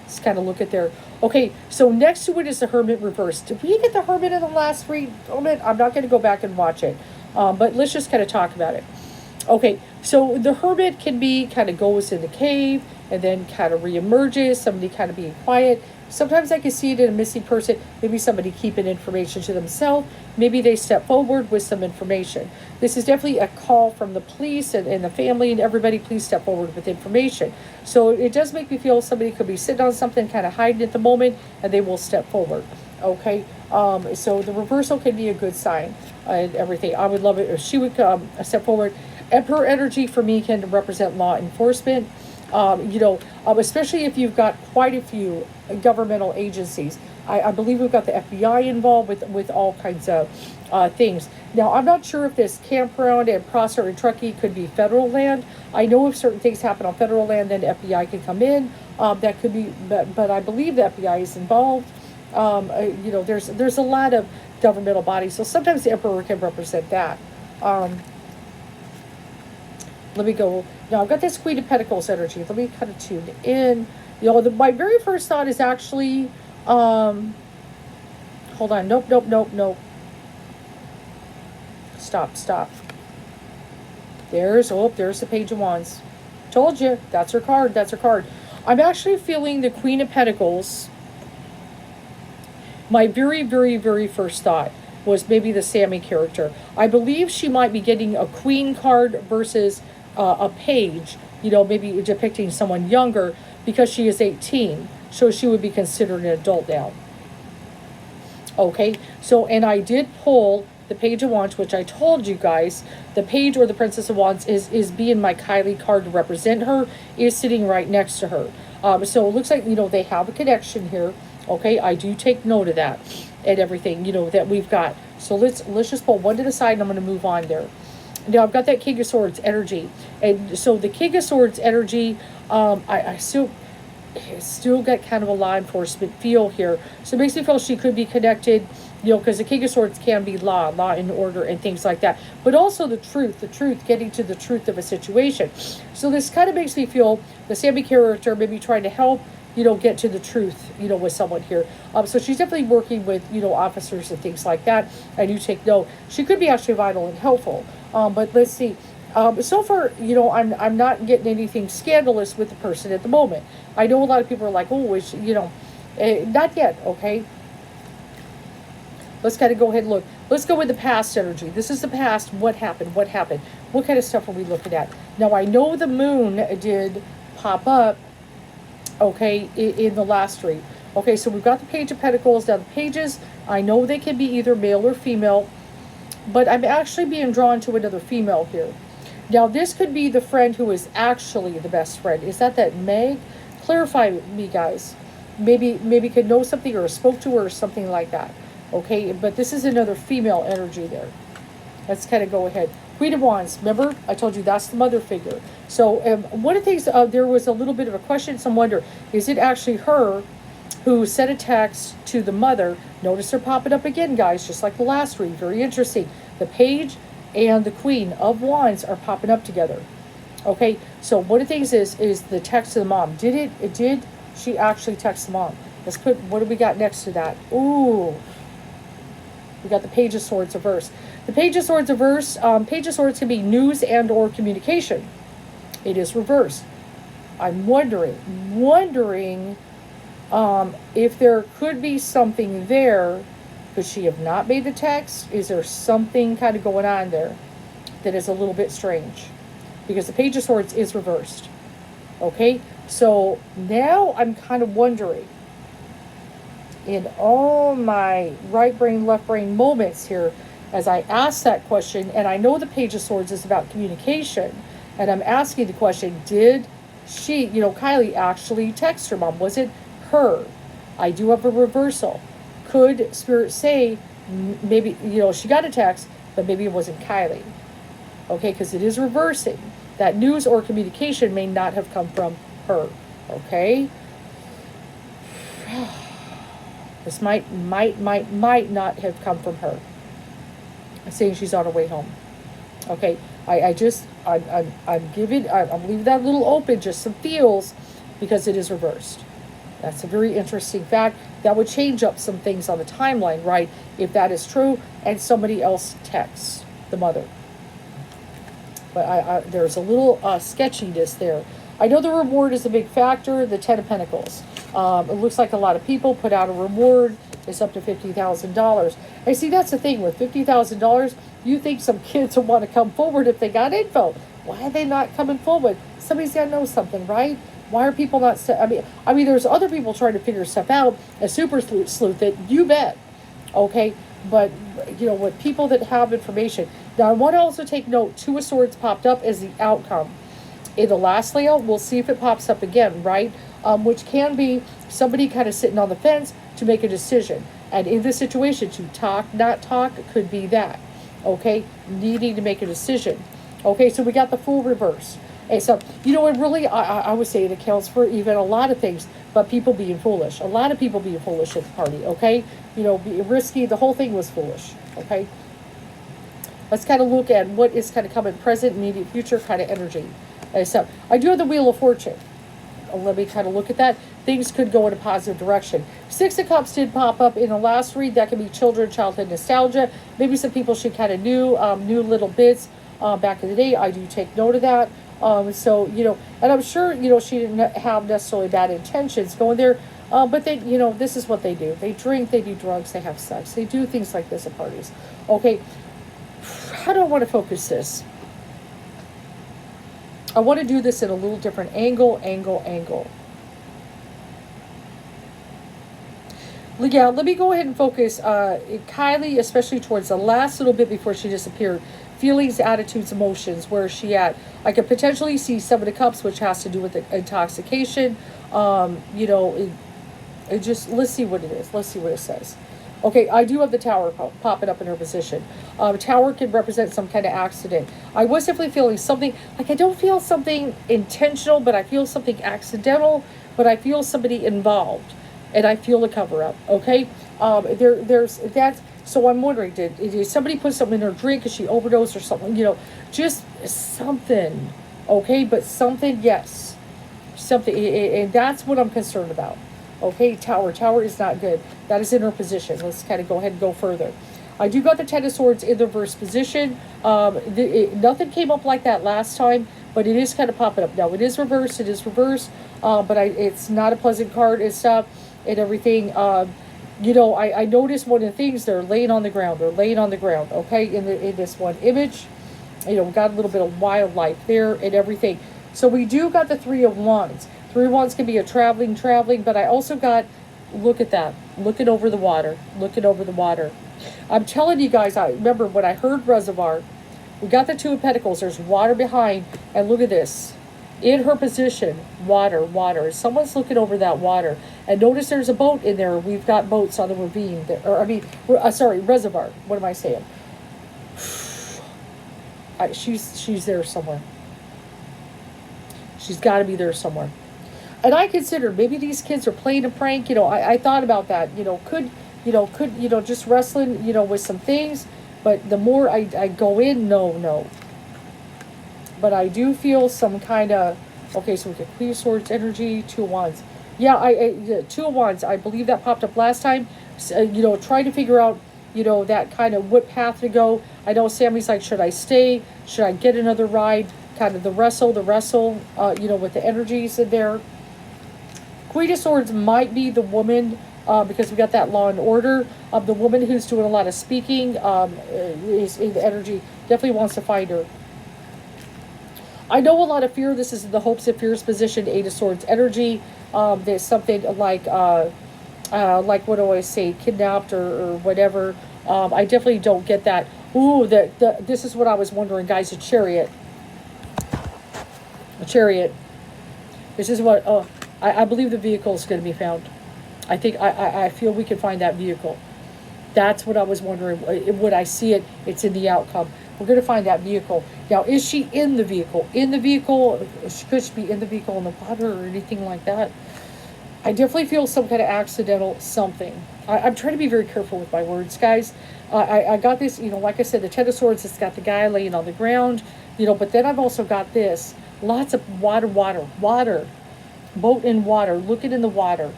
let's kind of look at there. Okay, so next to it is the Hermit reversed. Did we get the Hermit in the last read? I'm not going to go back and watch it, but let's just kind of talk about it. Okay, so the Hermit can be kind of goes in the cave and then kind of reemerges, somebody kind of being quiet. Sometimes I can see it in a missing person, maybe somebody keeping information to themselves. Maybe they step forward with some information. This is definitely a call from the police and the family and everybody, please step forward with information. So it does make me feel somebody could be sitting on something, kind of hiding at the moment, and they will step forward. Okay, so the reversal can be a good sign and everything. I would love it if she would step forward. Emperor energy for me can represent law enforcement, especially if you've got quite a few governmental agencies. I believe we've got the FBI involved with all kinds of things. Now, I'm not sure if this campground and Prosser and Truckee could be federal land. I know if certain things happen on federal land, then the FBI can come in. That could be, but I believe the FBI is involved. There's a lot of governmental bodies, so sometimes the Emperor can represent that. Let me go. Now, I've got this Queen of Pentacles energy. Let me kind of tune in. My very first thought is actually, hold on. Nope. Stop. There's the Page of Wands. Told you. That's her card. I'm actually feeling the Queen of Pentacles. My very, very, very first thought was maybe the Sammy character. I believe she might be getting a Queen card versus a page, maybe depicting someone younger because she is 18. So she would be considered an adult now. Okay, so, and I did pull the Page of Wands, which I told you guys, the Page or the Princess of Wands is being my Kiely card to represent her, is sitting right next to her. So it looks like, they have a connection here. Okay, I do take note of that and everything, that we've got. So let's just pull one to the side and I'm going to move on there. Now, I've got that King of Swords energy. And so the King of Swords energy, I still got kind of a law enforcement feel here. So it makes me feel she could be connected, because the King of Swords can be law and order and things like that. But also the truth, getting to the truth of a situation. So this kind of makes me feel the Sammy character maybe trying to help, get to the truth, with someone here. So she's definitely working with, officers and things like that. I do take note. She could be actually vital and helpful. But let's see. So far, I'm not getting anything scandalous with the person at the moment. I know a lot of people are like, oh, not yet, okay? Let's kind of go ahead and look. Let's go with the past energy. This is the past. What happened? What kind of stuff are we looking at? Now, I know the moon did pop up, okay, in the last read. Okay, so we've got the Page of Pentacles. Now, the pages, I know they can be either male or female, but I'm actually being drawn to another female here. Now, this could be the friend who is actually the best friend. Is that Meg? Clarify me, guys. Maybe could know something or spoke to her or something like that. Okay, but this is another female energy there. Let's kind of go ahead. Queen of Wands. Remember, I told you that's the mother figure. So one of the things, there was a little bit of a question, some wonder, is it actually her who sent a text to the mother? Notice they're popping up again, guys, just like the last read. Very interesting. The Page and the Queen of Wands are popping up together. Okay, so one of the things is the text to the mom. Did she actually text the mom? Let's put, what do we got next to that? Ooh, we got the Page of Swords reverse. The Page of Swords reverse, Page of Swords can be news and or communication. It is reversed. I'm wondering if there could be something there. Could she have not made the text? Is there something kind of going on there that is a little bit strange? Because the Page of Swords is reversed. Okay? So now I'm kind of wondering, in all my right brain, left brain moments here, as I ask that question, and I know the Page of Swords is about communication, and I'm asking the question, did she, Kiely actually text her mom? Was it her? I do have a reversal. Could Spirit say, maybe, she got a text, but maybe it wasn't Kiely? Okay, because it is reversing. That news or communication may not have come from her. Okay? This might not have come from her. Saying she's on her way home. Okay, I'm leaving that a little open, just some feels, because it is reversed. That's a very interesting fact. That would change up some things on the timeline, right? If that is true, and somebody else texts the mother. But there's a little sketchiness there. I know the reward is a big factor, the 10 of Pentacles. It looks like a lot of people put out a reward. It's up to $50,000. I see that's the thing with $50,000. You think some kids will want to come forward if they got info. Why are they not coming forward? Somebody's got to know something, right? Why are people not? I mean, there's other people trying to figure stuff out. A super sleuth, it, you bet. Okay, but with people that have information. Now, I want to also take note. Two of Swords popped up as the outcome. In the last layout, we'll see if it pops up again, right? Which can be somebody kind of sitting on the fence to make a decision. And in this situation, to talk, not talk, could be that. Okay, needing to make a decision. Okay, so we got the Fool reverse. And so, and really, I would say it accounts for even a lot of things, but people being foolish. A lot of people being foolish at the party, okay? Being risky, the whole thing was foolish, okay? Let's kind of look at what is kind of coming present, immediate future kind of energy. And so, I do have the Wheel of Fortune. Let me kind of look at that. Things could go in a positive direction. Six of Cups did pop up in the last read. That could be children, childhood nostalgia. Maybe some people she kind of knew little bits back in the day. I do take note of that. So, and I'm sure, she didn't have necessarily bad intentions going there. But they, this is what they do. They drink, they do drugs, they have sex. They do things like this at parties. Okay. How do I want to focus this? I want to do this in a little different angle. Yeah, let me go ahead and focus Kiely, especially towards the last little bit before she disappeared. Feelings, attitudes, emotions, where is she at? I could potentially see Seven of Cups, which has to do with the intoxication. Just, let's see what it is. Let's see what it says. Okay, I do have the Tower popping up in her position. Tower can represent some kind of accident. I was definitely feeling something, like I don't feel something intentional, but I feel something accidental, but I feel somebody involved. And I feel a cover-up, okay? There's that. So I'm wondering, did somebody put something in her drink? Is she overdosed or something? Just something, okay? But something, yes. Something, and that's what I'm concerned about. Okay, Tower is not good. That is in her position. Let's kind of go ahead and go further. I do got the Ten of Swords in the reverse position. Nothing came up like that last time, but it is kind of popping up now. It is reversed. But it's not a pleasant card and stuff and everything. I noticed one of the things, they're laying on the ground. Okay, in this one image. We got a little bit of wildlife there and everything. So we do got the Three of Wands. Three of Wands can be a traveling, but I also got, look at that, looking over the water. I'm telling you guys, I remember when I heard Reservoir, we got the Two of Pentacles, there's water behind, and look at this. In her position, water. Someone's looking over that water. And notice there's a boat in there. We've got boats on the ravine. Reservoir. What am I saying? She's there somewhere. She's got to be there somewhere. And I consider maybe these kids are playing a prank. I thought about that. Could just wrestling, with some things. But the more I go in, no. But I do feel some kind of, okay, so we get Queen of Swords energy, Two of Wands. Yeah, Two of Wands, I believe that popped up last time. Trying to figure out, that kind of what path to go. I know Sammy's like, should I stay? Should I get another ride? kind of the wrestle, you know, with the energies in there. Queen of Swords might be the woman, because we got that Law and Order. The woman who's doing a lot of speaking, is in the energy, definitely wants to find her. I know a lot of fear. This is in the hopes of fear's position, Eight of Swords energy. There's something like what do I say, kidnapped or whatever. I definitely don't get that. Ooh, this is what I was wondering, guys. A chariot. A chariot. This is what. I believe the vehicle is going to be found. I feel we can find that vehicle. That's what I was wondering. Would I see it? It's in the outcome. We're going to find that vehicle. Now, is she in the vehicle? In the vehicle? Could she be in the vehicle in the water or anything like that? I definitely feel some kind of accidental something. I'm trying to be very careful with my words, guys. I got this, you know, like I said, the Ten of Swords, it's got the guy laying on the ground, you know, but then I've also got this. Lots of water. Boat in water, looking in the water.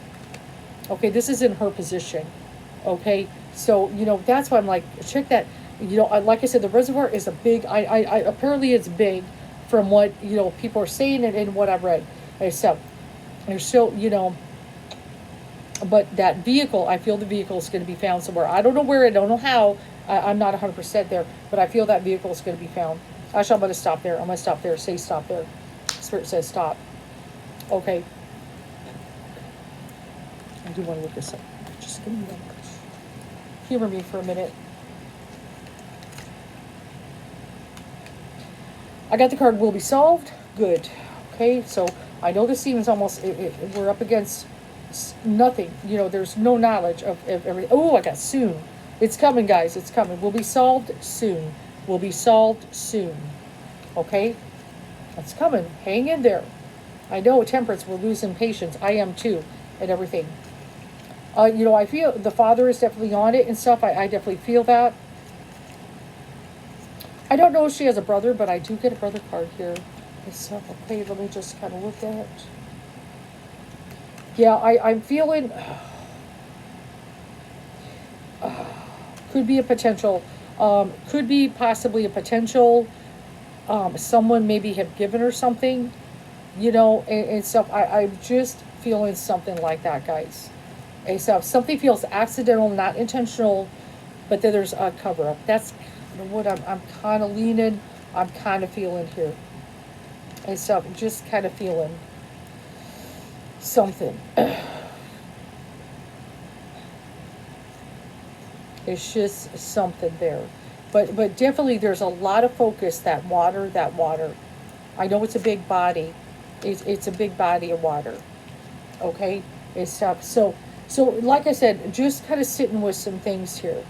Okay, this is in her position. Okay, so, you know, that's why I'm like, check that. You know, like I said, the reservoir is a big, apparently it's big from what, you know, people are saying and what I've read. So, there's still, you know, but that vehicle, I feel the vehicle is going to be found somewhere. I don't know where, I don't know how. I'm not 100% there, but I feel that vehicle is going to be found. Actually, I'm going to stop there. I'm going to stop there. Say stop there. Spirit says stop. Okay. I do want to look this up. Just give me one minute. Humor me for a minute. I got the card will be solved. Good. Okay, so I know this seems almost, we're up against nothing. You know, there's no knowledge of everything. Oh, I got soon. It's coming, guys. It's coming. Will be solved soon. Will be solved soon. Okay? It's coming. Hang in there. I know, Temperance, we're losing patience. I am too, and everything. You know, I feel the father is definitely on it and stuff. I definitely feel that. I don't know if she has a brother, but I do get a brother card here. So, okay, let me just kind of look at it. Yeah, I'm feeling... could be a potential... could be possibly a potential... someone maybe have given her something, you know, and stuff. I'm just feeling something like that, guys. And so something feels accidental, not intentional, but then there's a cover-up. That's what I'm kind of leaning, I'm kind of feeling here. And so I'm just kind of feeling something. It's just something there. But definitely there's a lot of focus, that water. I know it's a big body. It's a big body of water. Okay? It's stuff. So like I said, just kind of sitting with some things here.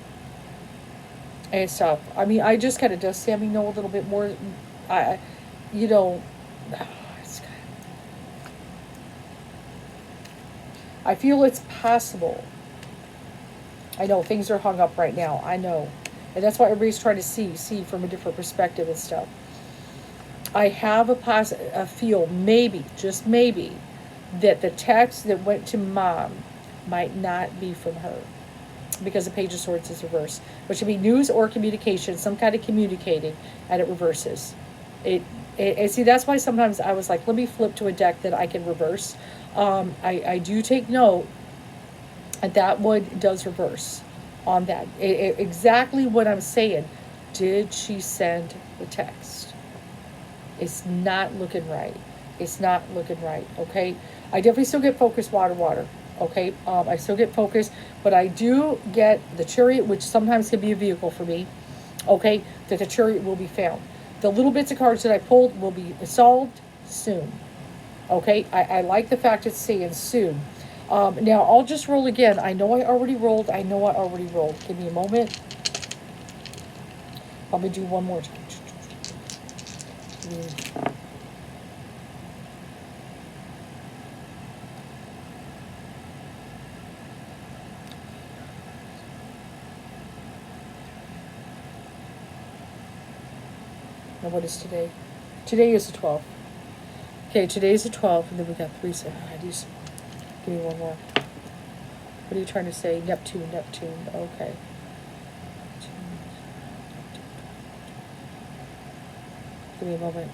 And stuff. I mean, I just kind of does Sammy know a little bit more. You know, it's kind of, I feel it's possible. I know things are hung up right now. I know. And that's why everybody's trying to see from a different perspective and stuff. I have a feel, maybe, just maybe, that the text that went to Mom might not be from her. Because the Page of Swords is reversed. Which would be news or communication, some kind of communicating, and it reverses. And see, that's why sometimes I was like, let me flip to a deck that I can reverse. I do take note that one does reverse on that. Exactly what I'm saying. Did she send the text? It's not looking right. It's not looking right, okay? I definitely still get focused, water. Okay, I still get focused, but I do get the chariot, which sometimes can be a vehicle for me. Okay, that the chariot will be found. The little bits of cards that I pulled will be solved soon. Okay, I like the fact it's saying soon. Now, I'll just roll again. I know I already rolled. Give me a moment. I'm going to do one more time. Now, what is today? Today is the 12th. Okay, today is the 12th, and then we got 3 seconds. Give me one more. What are you trying to say? Neptune. Okay. Give me a moment.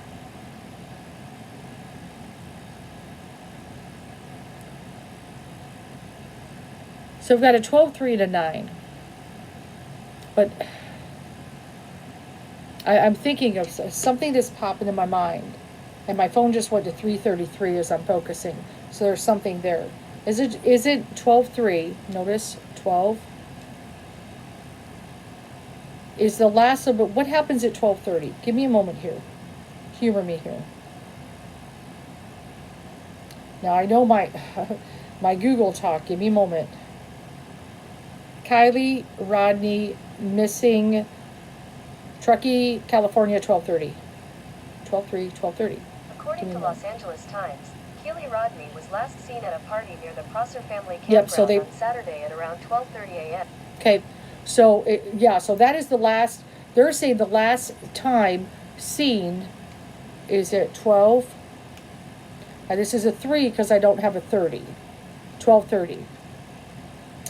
So I've got a 12, 3, and a 9. But I'm thinking of something that's popping in my mind. And my phone just went to 333 as I'm focusing. So there's something there. Is it 12, 3? Notice 12 is the last of it. What happens at 12:30? Give me a moment here. Humor me here. Now I know my my Google talk. Give me a moment. Kiely Rodni missing Truckee, California, 12:30. 12:3, 12:30. According to Los Angeles Times, Kiely Rodni was last seen at a party near the Prosser family campground Yep, so on Saturday at around 12:30 a.m. Okay, so so that is the last. They're saying the last time seen is at 12. And this is a 3 because I don't have a 30. 12:30.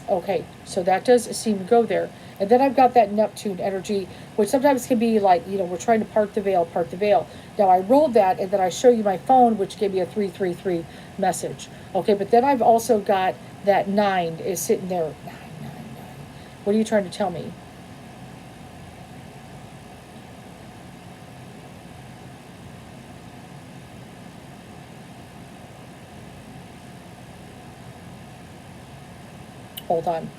Okay, so that does seem to go there. And then I've got that Neptune energy, which sometimes can be like, we're trying to part the veil, part the veil. Now I rolled that, and then I show you my phone, which gave me a 333 message. Okay, but then I've also got that 9 is sitting there. 9, 9, 9. What are you trying to tell me? Hold on.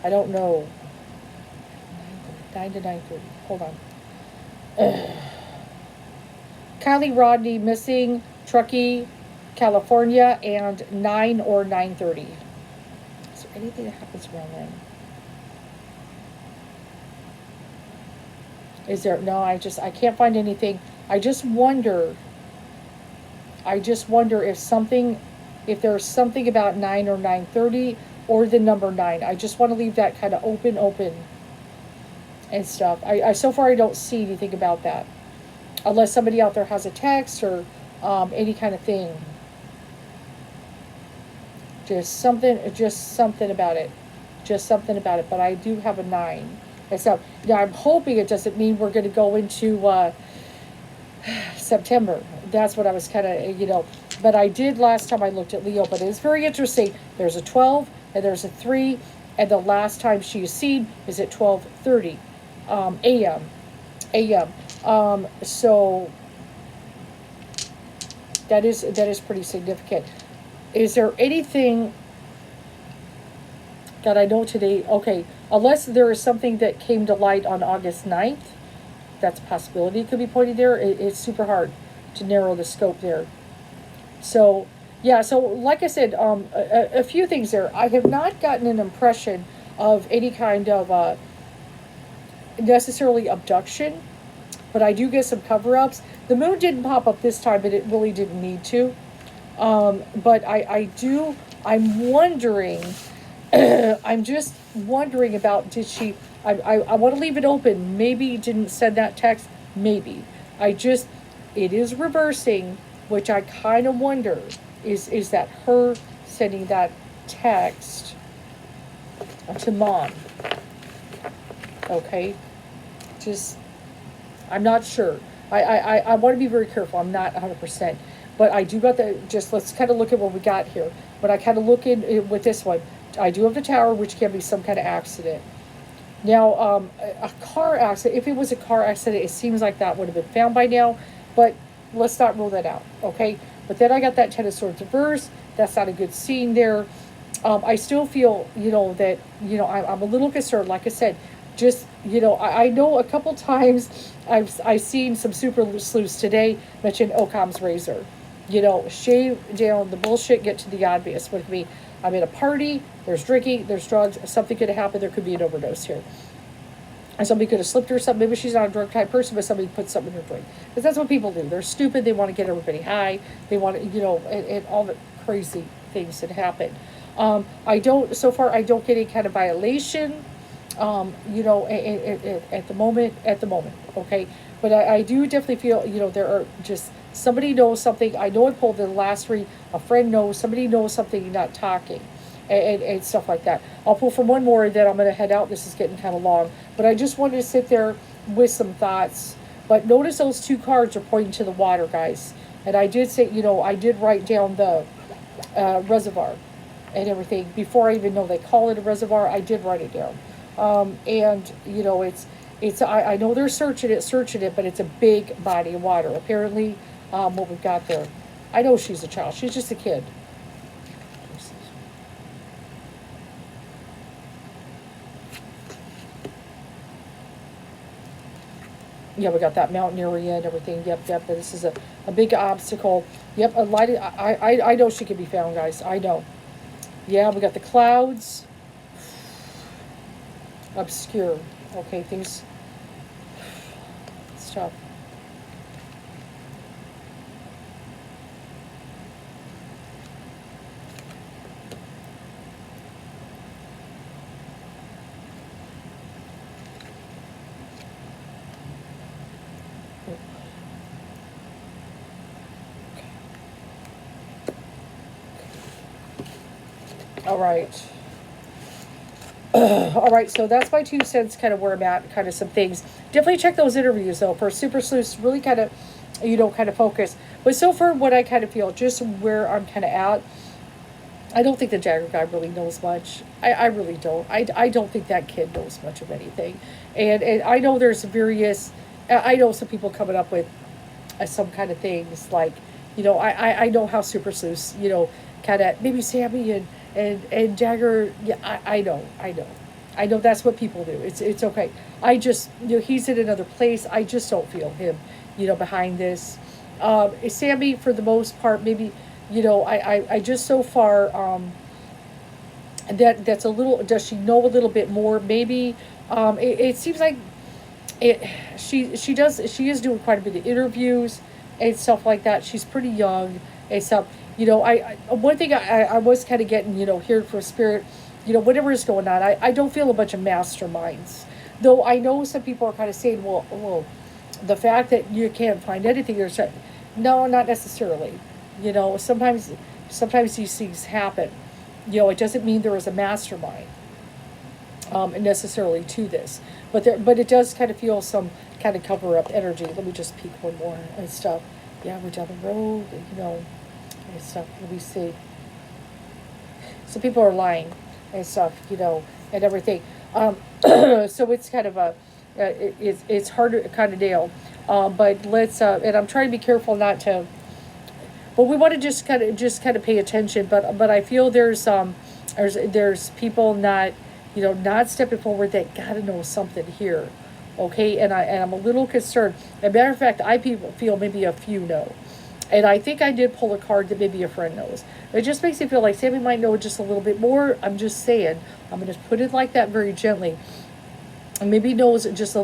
I don't know. 9 to 9:30. Hold on. Kiely Rodni missing Truckee, California, and 9 or 9:30. Is there anything that happens around then? Is there? No, I can't find anything. I just wonder if there's something about 9 or 9:30 or the number 9. I just want to leave that kind of open and stuff. I so far I don't see anything about that. Unless somebody out there has a text or any kind of thing. Just something about it. Just something about it. But I do have a 9. And so now I'm hoping it doesn't mean we're going to go into September. That's what I was kind of, But I did last time I looked at Leo. But it's very interesting. There's a 12 and there's a 3. And the last time she is seen is at 12:30 a.m. So that is pretty significant. Is there anything that I know today? Okay, unless there is something that came to light on August 9th, that's a possibility. It could be pointed there. It's super hard to narrow the scope there. So, yeah, so like I said, a few things there. I have not gotten an impression of any kind of necessarily abduction, but I do get some cover-ups. The moon didn't pop up this time, but it really didn't need to. But I'm wondering, I'm just wondering about, did she, I want to leave it open. Maybe didn't send that text. Maybe. It is reversing, which I kind of wonder, is that her sending that text to mom? Okay. I'm not sure. I want to be very careful. I'm not 100%. But I do got let's kind of look at what we got here. When I kind of look in with this one, I do have the tower, which can be some kind of accident. Now, a car accident, if it was a car accident, it seems like that would have been found by now. But let's not rule that out, okay? But then I got that 10 of Swords reverse. That's not a good scene there. I still feel, that, I'm a little concerned. Like I said, just, I know a couple times I've seen some super sleuths today mention Occam's razor. Shave down the bullshit, get to the obvious. With me, I'm at a party, there's drinking, there's drugs, something could have happened, there could be an overdose here. And somebody could have slipped her something. Maybe she's not a drug type person, but somebody put something in her drink. Because that's what people do. They're stupid, they want to get everybody high, they want to, and all the crazy things that happen. I don't get any kind of violation, at the moment, okay? But I do definitely feel, there are just, somebody knows something. I know I pulled the last read, a friend knows, somebody knows something, you're not talking, and stuff like that. I'll pull from one more, and then I'm going to head out. This is getting kind of long. But I just wanted to sit there with some thoughts. But notice those 2 cards are pointing to the water, guys. And I did say, I did write down the reservoir. and everything. Before I even know they call it a reservoir, I did write it down. And you know, I know they're searching it, but it's a big body of water. Apparently, what we've got there. I know she's a child. She's just a kid. Yeah, we got that mountain area and everything. Yep, yep. But this is a big obstacle. Yep, a light. I know she can be found, guys. I know. Yeah, we got the clouds. Obscure. Okay, things. It's tough. All right. All right, so that's my 2 cents, kind of where I'm at, kind of some things. Definitely check those interviews though for Super Sleuths. Really kind of, kind of focus. But so far, what I kind of feel, just where I'm kind of at, I don't think the Jagger guy really knows much. I really don't. I don't think that kid knows much of anything. And I know there's various. I know some people coming up with some kind of things like, I know how Super Sleuths, kind of maybe Sammy and Jagger. Yeah, I know that's what people do. It's okay. I just, he's in another place. I just don't feel him, behind this. Sammy, for the most part, maybe, I just so far, that's a little, does she know a little bit more? Maybe, it seems like it, she is doing quite a bit of interviews and stuff like that. She's pretty young and stuff. One thing I was kind of getting, here from Spirit, whatever is going on, I don't feel a bunch of masterminds. Though I know some people are kind of saying, well, the fact that you can't find anything, no, not necessarily. Sometimes these things happen. It doesn't mean there is a mastermind necessarily to this, but it does kind of feel some kind of cover up energy. Let me just peek one more and stuff. Yeah, we're down the road, and stuff. Let me see. So people are lying and stuff, and everything. So it's kind of it's hard to kind of nail. But let's and I'm trying to be careful not to. But we want to just kind of pay attention. But I feel there's people not not stepping forward that got to know something here, okay? And I'm a little concerned. As a matter of fact, I feel maybe a few know. And I think I did pull a card that maybe a friend knows. It just makes me feel like Sammy might know just a little bit more. I'm just saying. I'm going to put it like that very gently. And maybe knows just a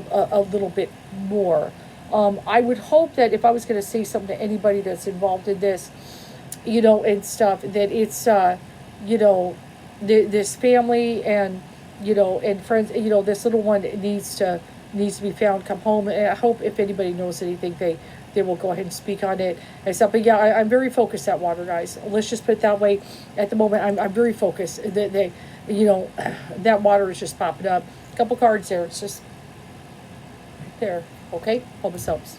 little bit more. I would hope that if I was going to say something to anybody that's involved in this, and stuff, that it's, this family and, and friends, this little one needs to be found, come home. And I hope if anybody knows anything, they will go ahead and speak on it and stuff. But yeah, I'm very focused at water, guys. Let's just put it that way. At the moment, I'm very focused. That water is just popping up. A couple cards there. It's just right there. Okay? Hope this helps.